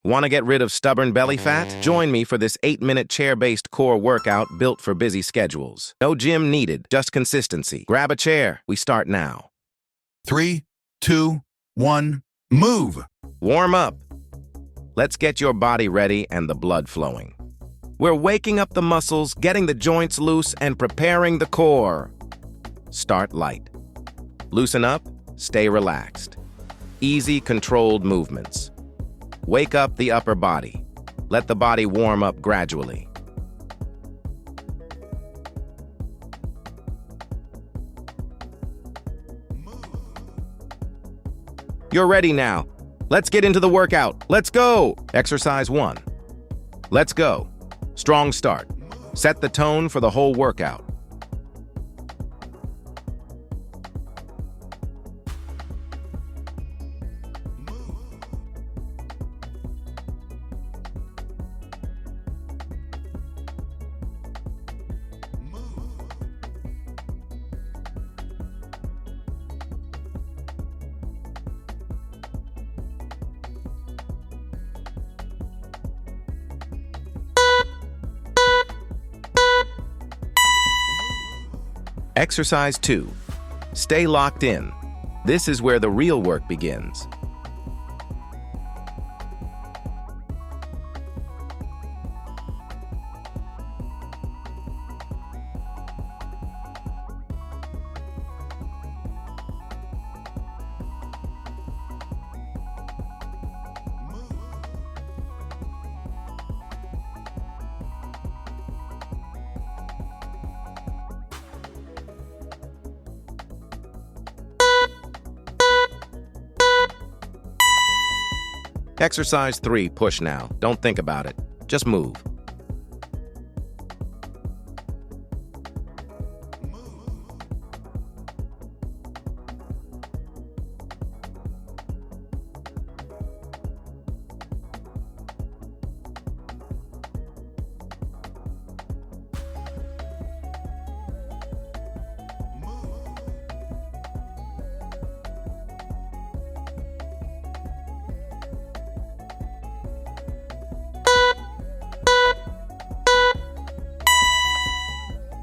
Want to get rid of stubborn belly fat? Join me for this 8-minute chair-based core workout built for busy schedules. No gym needed, just consistency. Grab a chair. We start now. 3, 2, 1, move! Warm up. Let's get your body ready and the blood flowing. We're waking up the muscles, getting the joints loose, and preparing the core. Start light. Loosen up, stay relaxed. Easy, controlled movements. Wake up the upper body. Let the body warm up gradually. You're ready now. Let's get into the workout. Let's go! Exercise 1. Let's go. Strong start. Set the tone for the whole workout. Exercise 2. Stay locked in. This is where the real work begins. Exercise 3, push now. Don't think about it. Just move.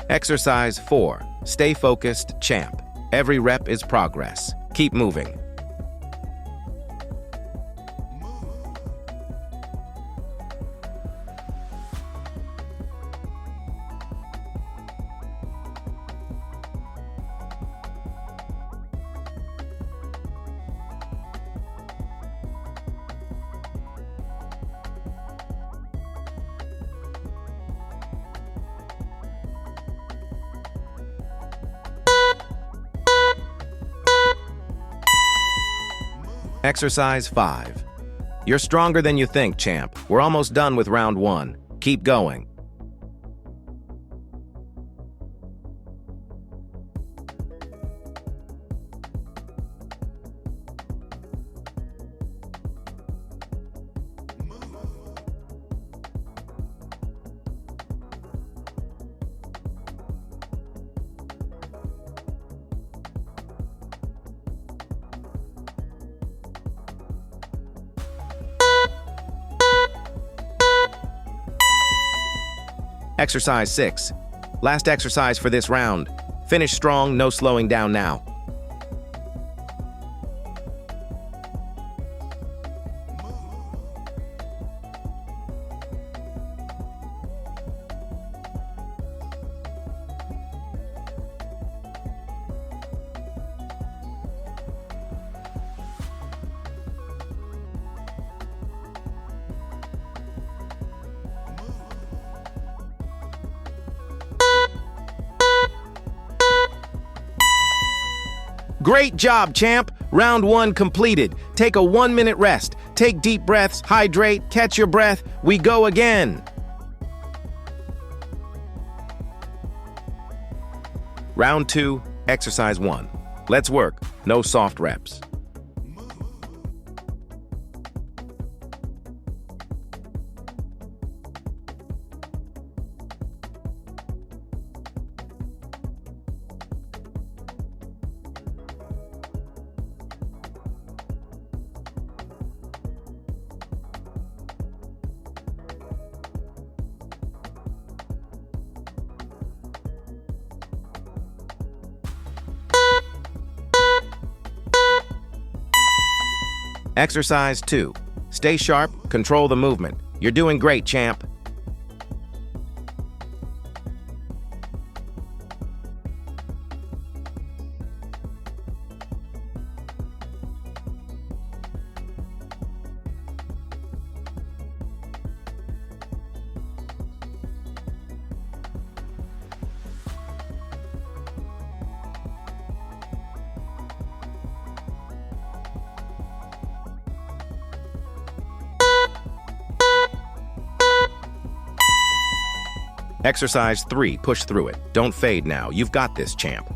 Exercise 4. Stay focused, champ. Every rep is progress. Keep moving. Exercise 5. You're stronger than you think, champ. We're almost done with round 1. Keep going. Exercise 6. Last exercise for this round. Finish strong, no slowing down now. Great job, champ! Round 1 completed. Take a 1-minute rest. Take deep breaths, hydrate, catch your breath. We go again. Round 2, exercise 1. Let's work. No soft reps. Exercise 2. Stay sharp, control the movement. You're doing great, champ. Exercise 3. Push through it. Don't fade now. You've got this, champ.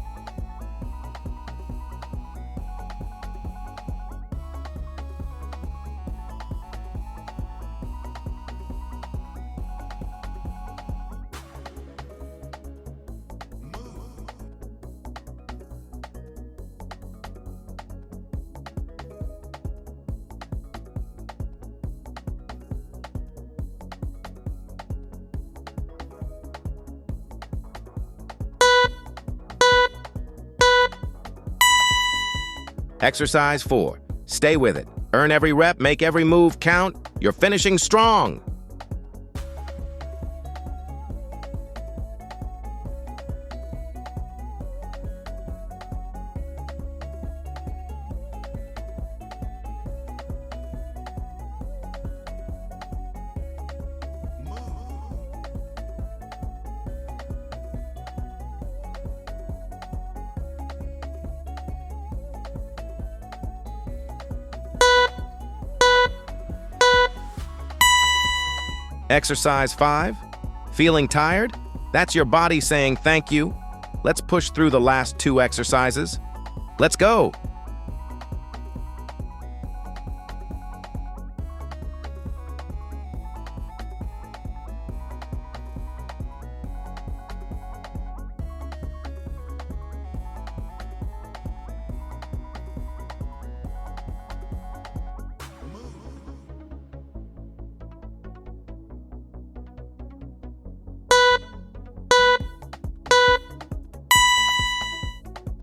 Exercise 4. Stay with it. Earn every rep, make every move count. You're finishing strong. Exercise 5. Feeling tired? That's your body saying thank you. Let's push through the last 2 exercises. Let's go.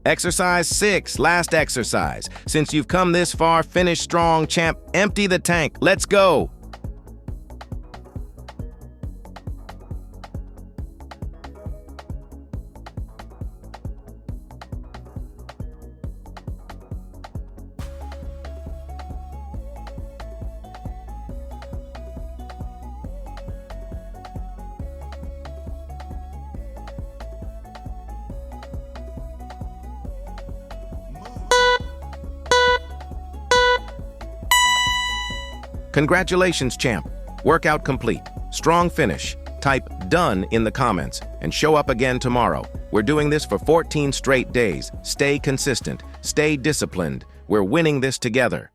Exercise 6, last exercise. Since you've come this far, finish strong, champ. Empty the tank. Let's go. Congratulations, champ. Workout complete. Strong finish. Type "done" in the comments and show up again tomorrow. We're doing this for 14 straight days. Stay consistent. Stay disciplined. We're winning this together.